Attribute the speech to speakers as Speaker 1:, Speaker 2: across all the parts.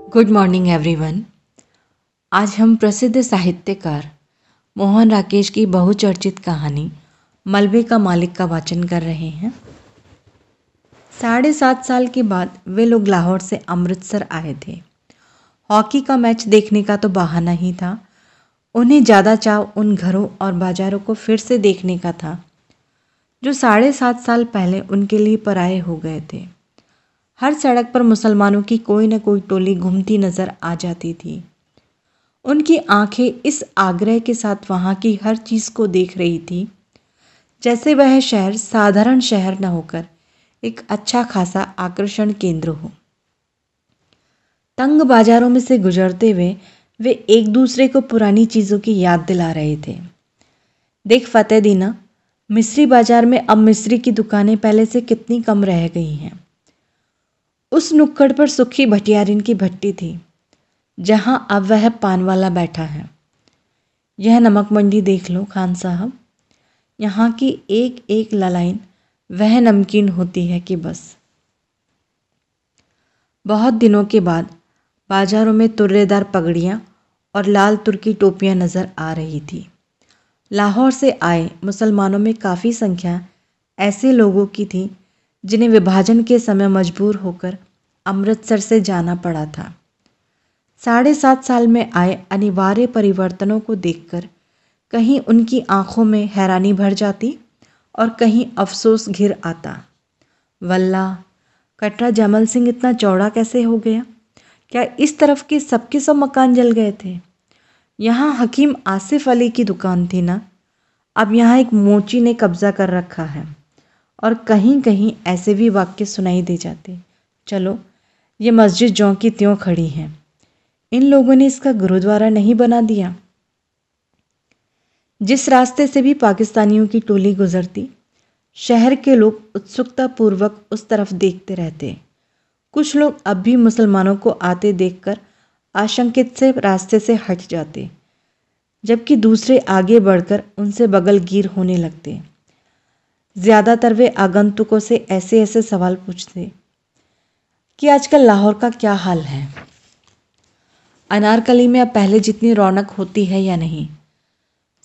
Speaker 1: Good morning everyone. आज हम प्रसिद्ध साहित्यकार मोहन राकेश की बहुचर्चित कहानी मलबे का मालिक का वाचन कर रहे हैं। 7.5 साल के बाद वे लोग लाहौर से अमृतसर आए थे। हॉकी का मैच देखने का तो बहाना ही था। उन्हें ज़्यादा चाव उन घरों और बाज़ारों को फिर से देखने का था जो 7.5 साल पहले उनके लिए पराये हो गए थे। हर सड़क पर मुसलमानों की कोई न कोई टोली घूमती नजर आ जाती थी। उनकी आंखें इस आग्रह के साथ वहां की हर चीज को देख रही थी जैसे वह शहर साधारण शहर न होकर एक अच्छा खासा आकर्षण केंद्र हो। तंग बाजारों में से गुजरते हुए वे एक दूसरे को पुरानी चीजों की याद दिला रहे थे। देख फतेह दीना, मिस्री बाजार में अब मिस्री की दुकानें पहले से कितनी कम रह गई हैं। उस नुक्कड़ पर सुखी भटियारिन की भट्टी थी जहां अब वह पान वाला बैठा है। यह नमक मंडी देख लो खान साहब, यहाँ की एक एक ललाइन वह नमकीन होती है कि बस। बहुत दिनों के बाद बाजारों में तुर्रेदार पगड़ियाँ और लाल तुर्की टोपियाँ नज़र आ रही थी। लाहौर से आए मुसलमानों में काफ़ी संख्या ऐसे लोगों की थी जिन्हें विभाजन के समय मजबूर होकर अमृतसर से जाना पड़ा था। 7.5 साल में आए अनिवार्य परिवर्तनों को देखकर कहीं उनकी आंखों में हैरानी भर जाती और कहीं अफसोस घिर आता। वल्ला, कटरा जमल सिंह इतना चौड़ा कैसे हो गया? क्या इस तरफ के सबके सब मकान जल गए थे? यहाँ हकीम आसिफ अली की दुकान थी ना, अब यहाँ एक मोची ने कब्जा कर रखा है। और कहीं कहीं ऐसे भी वाक्य सुनाई दे जाते, चलो ये मस्जिद ज्यों की त्यों खड़ी है, इन लोगों ने इसका गुरुद्वारा नहीं बना दिया। जिस रास्ते से भी पाकिस्तानियों की टोली गुजरती, शहर के लोग उत्सुकता पूर्वक उस तरफ देखते रहते। कुछ लोग अब भी मुसलमानों को आते देखकर आशंकित से रास्ते से हट जाते, जबकि दूसरे आगे बढ़कर उनसे बगलगीर होने लगते। ज़्यादातर वे आगंतुकों से ऐसे ऐसे सवाल पूछते कि आजकल लाहौर का क्या हाल है, अनारकली में अब पहले जितनी रौनक होती है या नहीं।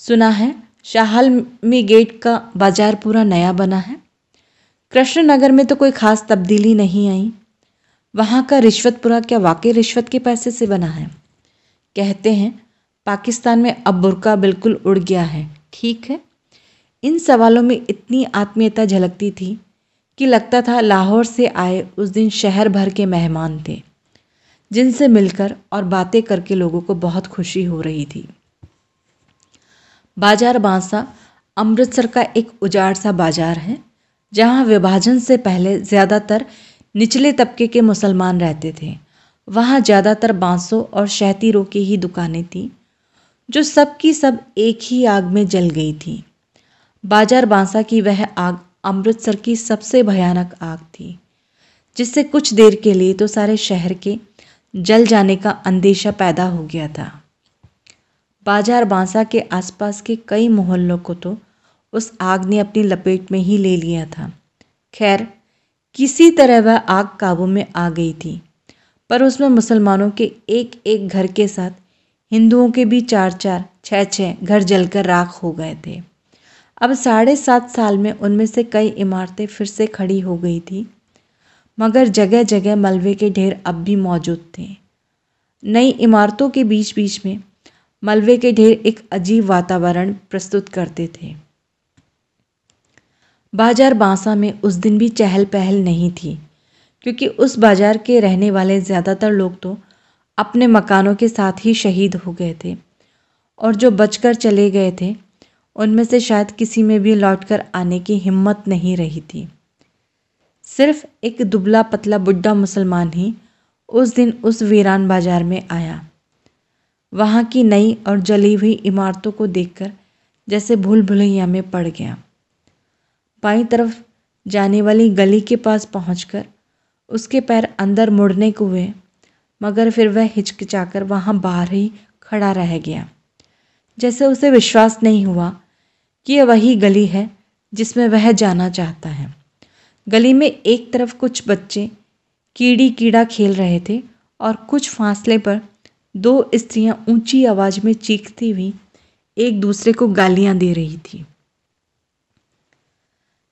Speaker 1: सुना है शाहलमी गेट का बाजार पूरा नया बना है। कृष्णनगर में तो कोई खास तब्दीली नहीं आई। वहाँ का रिश्वतपुरा क्या वाकई रिश्वत के पैसे से बना है? कहते हैं पाकिस्तान में अब बुर्का बिल्कुल उड़ गया है, ठीक है? इन सवालों में इतनी आत्मीयता झलकती थी कि लगता था लाहौर से आए उस दिन शहर भर के मेहमान थे, जिनसे मिलकर और बातें करके लोगों को बहुत खुशी हो रही थी। बाजार बांसा अमृतसर का एक उजाड़ सा बाजार है, जहाँ विभाजन से पहले ज़्यादातर निचले तबके के मुसलमान रहते थे। वहाँ ज़्यादातर बांसों और शहतीरों की ही दुकानें थीं, जो सब की सब एक ही आग में जल गई थी। बाजार बांसा की वह आग अमृतसर की सबसे भयानक आग थी, जिससे कुछ देर के लिए तो सारे शहर के जल जाने का अंदेशा पैदा हो गया था। बाजार बांसा के आसपास के कई मोहल्लों को तो उस आग ने अपनी लपेट में ही ले लिया था। खैर, किसी तरह वह आग काबू में आ गई थी, पर उसमें मुसलमानों के एक एक घर के साथ हिंदुओं के भी 4-4, 6-6 घर जलकर राख हो गए थे। अब 7.5 साल में उनमें से कई इमारतें फिर से खड़ी हो गई थी, मगर जगह जगह मलबे के ढेर अब भी मौजूद थे। नई इमारतों के बीच बीच में मलबे के ढेर एक अजीब वातावरण प्रस्तुत करते थे। बाजार बांसा में उस दिन भी चहल पहल नहीं थी, क्योंकि उस बाजार के रहने वाले ज़्यादातर लोग तो अपने मकानों के साथ ही शहीद हो गए थे, और जो बचकर चले गए थे उनमें से शायद किसी में भी लौटकर आने की हिम्मत नहीं रही थी। सिर्फ एक दुबला पतला बुढ़ा मुसलमान ही उस दिन उस वीरान बाजार में आया। वहाँ की नई और जली हुई इमारतों को देखकर जैसे भूल भुलैया में पड़ गया। बाईं तरफ जाने वाली गली के पास पहुंचकर उसके पैर अंदर मुड़ने को हुए, मगर फिर वह हिचकिचाकर वहाँ बाहर ही खड़ा रह गया, जैसे उसे विश्वास नहीं हुआ कि यह वही गली है जिसमें वह जाना चाहता है। गली में एक तरफ कुछ बच्चे कीड़ी कीड़ा खेल रहे थे और कुछ फासले पर दो स्त्रियां ऊंची आवाज में चीखती हुई एक दूसरे को गालियां दे रही थी।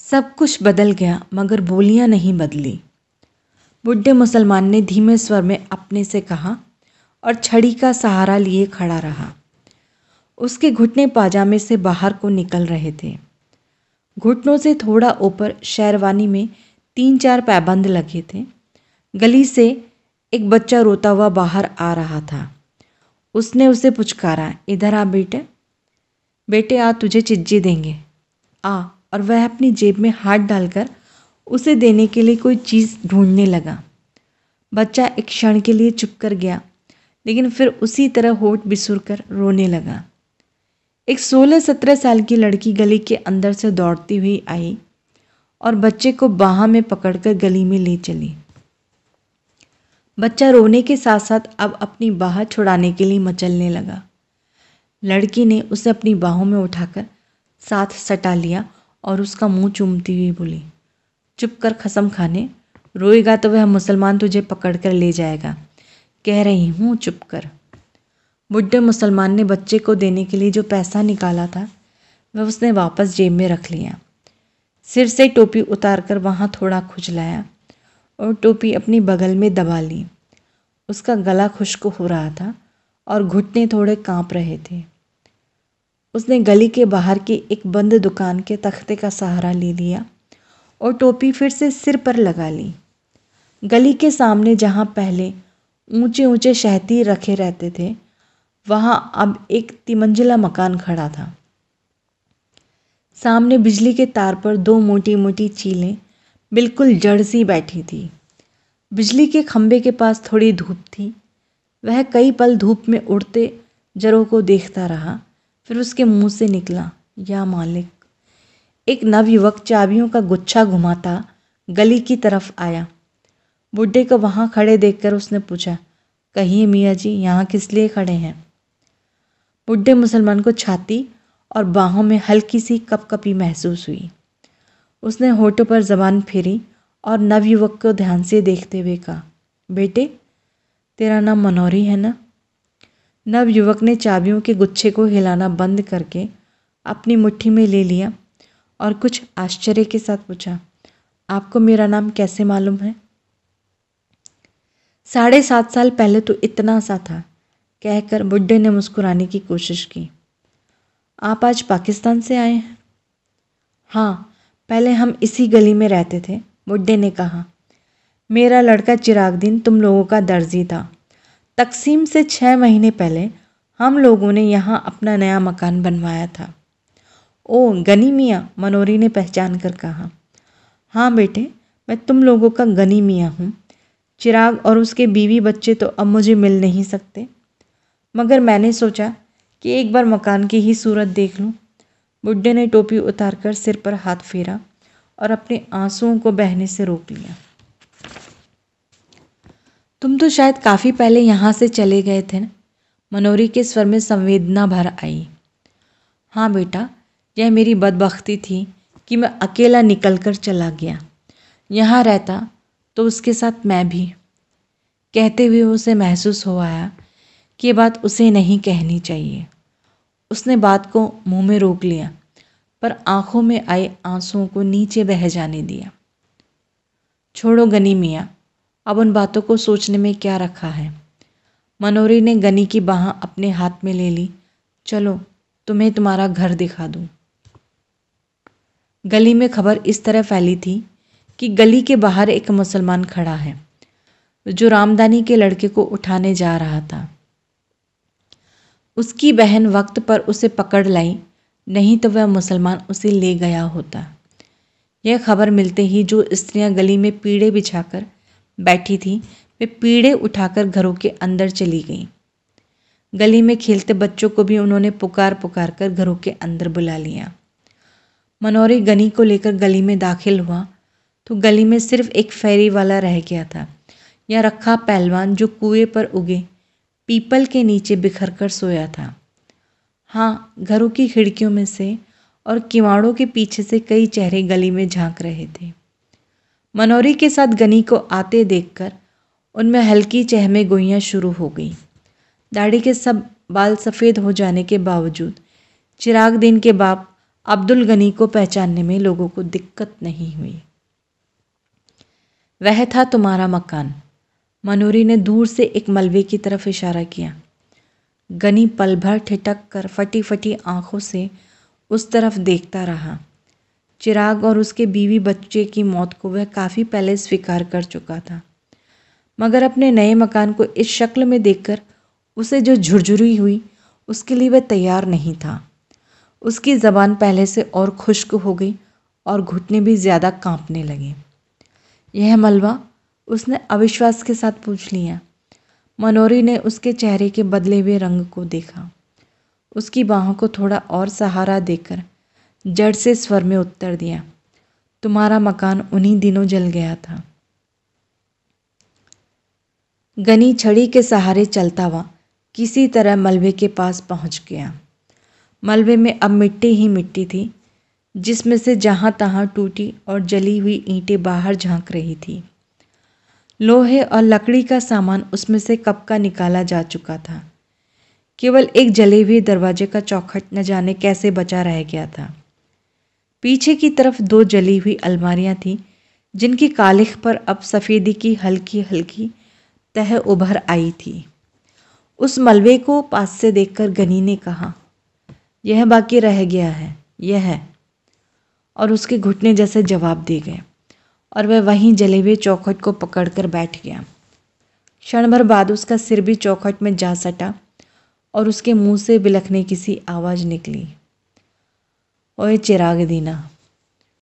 Speaker 1: सब कुछ बदल गया मगर बोलियां नहीं बदली। बुढ़े मुसलमान ने धीमे स्वर में अपने से कहा और छड़ी का सहारा लिए खड़ा रहा। उसके घुटने पाजामे से बाहर को निकल रहे थे। घुटनों से थोड़ा ऊपर शेरवानी में 3-4 पैबंद लगे थे। गली से एक बच्चा रोता हुआ बाहर आ रहा था। उसने उसे पुचकारा, इधर आ बेटे, बेटे आ, तुझे चिज्जी देंगे, आ। और वह अपनी जेब में हाथ डालकर उसे देने के लिए कोई चीज़ ढूंढने लगा। बच्चा एक क्षण के लिए चुप कर गया, लेकिन फिर उसी तरह होठ बिसुरकर रोने लगा। एक 16-17 साल की लड़की गली के अंदर से दौड़ती हुई आई और बच्चे को बाह में पकड़कर गली में ले चली। बच्चा रोने के साथ साथ अब अपनी बाह छुड़ाने के लिए मचलने लगा। लड़की ने उसे अपनी बाहों में उठाकर साथ सटा लिया और उसका मुंह चूमती हुई बोली, चुप कर खसम खाने, रोएगा तो वह मुसलमान तुझे पकड़कर ले जाएगा, कह रही हूँ चुप कर। बुढ़े मुसलमान ने बच्चे को देने के लिए जो पैसा निकाला था वह उसने वापस जेब में रख लिया। सिर से टोपी उतारकर वहाँ थोड़ा खुजलाया और टोपी अपनी बगल में दबा ली। उसका गला खुश्क हो रहा था और घुटने थोड़े कांप रहे थे। उसने गली के बाहर की एक बंद दुकान के तख्ते का सहारा ले लिया और टोपी फिर से सिर पर लगा ली। गली के सामने जहाँ पहले ऊंचे ऊंचे शहती रखे रहते थे, वहाँ अब एक तिमंजिला मकान खड़ा था। सामने बिजली के तार पर दो मोटी मोटी चीलें बिल्कुल जड़ सी बैठी थी। बिजली के खंभे के पास थोड़ी धूप थी। वह कई पल धूप में उड़ते जरों को देखता रहा। फिर उसके मुंह से निकला, या मालिक। एक नवयुवक चाबियों का गुच्छा घुमाता गली की तरफ आया। बुढ़े को वहाँ खड़े देखकर उसने पूछा, कहिए मियाँ जी, यहाँ किस लिए खड़े हैं? बुढ़े मुसलमान को छाती और बाहों में हल्की सी कपकपी महसूस हुई। उसने होठों पर जबान फेरी और नवयुवक को ध्यान से देखते हुए कहा, बेटे, तेरा नाम मनोरी है ना? नवयुवक ने चाबियों के गुच्छे को हिलाना बंद करके अपनी मुट्ठी में ले लिया और कुछ आश्चर्य के साथ पूछा, आपको मेरा नाम कैसे मालूम है? 7.5 साल पहले तो इतना सा था, कहकर बुड्ढे ने मुस्कुराने की कोशिश की। आप आज पाकिस्तान से आए हैं? हाँ, पहले हम इसी गली में रहते थे, बुड्ढे ने कहा। मेरा लड़का चिरागदीन तुम लोगों का दर्जी था। तकसीम से 6 महीने पहले हम लोगों ने यहाँ अपना नया मकान बनवाया था। ओ गनी मियाँ, मनोरी ने पहचान कर कहा। हाँ बेटे, मैं तुम लोगों का गनी मियाँ हूँ। चिराग और उसके बीवी बच्चे तो अब मुझे मिल नहीं सकते, मगर मैंने सोचा कि एक बार मकान की ही सूरत देख लूँ। बुड्ढे ने टोपी उतारकर सिर पर हाथ फेरा और अपने आंसुओं को बहने से रोक लिया। तुम तो शायद काफ़ी पहले यहाँ से चले गए थे ना? मनोरी के स्वर में संवेदना भर आई। हाँ बेटा, यह मेरी बदबख्ती थी कि मैं अकेला निकलकर चला गया। यहाँ रहता तो उसके साथ मैं भी। कहते हुए उसे महसूस हो आया कि ये बात उसे नहीं कहनी चाहिए। उसने बात को मुंह में रोक लिया, पर आंखों में आए आंसुओं को नीचे बह जाने दिया। छोड़ो गनी मियाँ, अब उन बातों को सोचने में क्या रखा है। मनोरी ने गनी की बाह अपने हाथ में ले ली। चलो, तुम्हें तुम्हारा घर दिखा दूँ। गली में खबर इस तरह फैली थी कि गली के बाहर एक मुसलमान खड़ा है जो रामदानी के लड़के को उठाने जा रहा था। उसकी बहन वक्त पर उसे पकड़ लाई, नहीं तो वह मुसलमान उसे ले गया होता। यह खबर मिलते ही जो स्त्रियां गली में पीढ़े बिछाकर बैठी थीं, वे पीढ़े उठाकर घरों के अंदर चली गईं। गली में खेलते बच्चों को भी उन्होंने पुकार पुकार कर घरों के अंदर बुला लिया। मनोरी गनी को लेकर गली में दाखिल हुआ तो गली में सिर्फ एक फेरी वाला रह गया था, या रखा पहलवान जो कुएं पर उगे पीपल के नीचे बिखर कर सोया था। हाँ, घरों की खिड़कियों में से और किवाड़ों के पीछे से कई चेहरे गली में झांक रहे थे। मनोरी के साथ गनी को आते देखकर उनमें हल्की चहमे गोइयाँ शुरू हो गई। दाढ़ी के सब बाल सफ़ेद हो जाने के बावजूद चिरागुद्दीन के बाप अब्दुल गनी को पहचानने में लोगों को दिक्कत नहीं हुई। वह था तुम्हारा मकान। मनोरी ने दूर से एक मलबे की तरफ इशारा किया। गनी पल भर ठिठक कर फटी फटी आंखों से उस तरफ देखता रहा। चिराग और उसके बीवी बच्चे की मौत को वह काफ़ी पहले स्वीकार कर चुका था, मगर अपने नए मकान को इस शक्ल में देखकर उसे जो झुरझुरी हुई उसके लिए वह तैयार नहीं था। उसकी ज़बान पहले से और खुश्क हो गई और घुटने भी ज़्यादा कांपने लगे। यह मलबा? उसने अविश्वास के साथ पूछ लिया। मनोरी ने उसके चेहरे के बदले हुए रंग को देखा। उसकी बाहों को थोड़ा और सहारा देकर जड़ से स्वर में उत्तर दिया, तुम्हारा मकान उन्हीं दिनों जल गया था। गनी छड़ी के सहारे चलता हुआ किसी तरह मलबे के पास पहुंच गया। मलबे में अब मिट्टी ही मिट्टी थी, जिसमें से जहां तहां टूटी और जली हुई ईंटें बाहर झांक रही थी। लोहे और लकड़ी का सामान उसमें से कब का निकाला जा चुका था। केवल एक जले हुए दरवाजे का चौखट न जाने कैसे बचा रह गया था। पीछे की तरफ 2 जली हुई अलमारियां थीं, जिनकी कालिख पर अब सफ़ेदी की हल्की हल्की तह उभर आई थी। उस मलबे को पास से देखकर गनी ने कहा, यह बाकी रह गया है, यह है। और उसके घुटने जैसे जवाब दे गए और वह वहीं जले हुए चौखट को पकड़कर बैठ गया। क्षण भर बाद उसका सिर भी चौखट में जा सटा और उसके मुंह से बिलखने की सी आवाज़ निकली, ओए चिरागुद्दीना।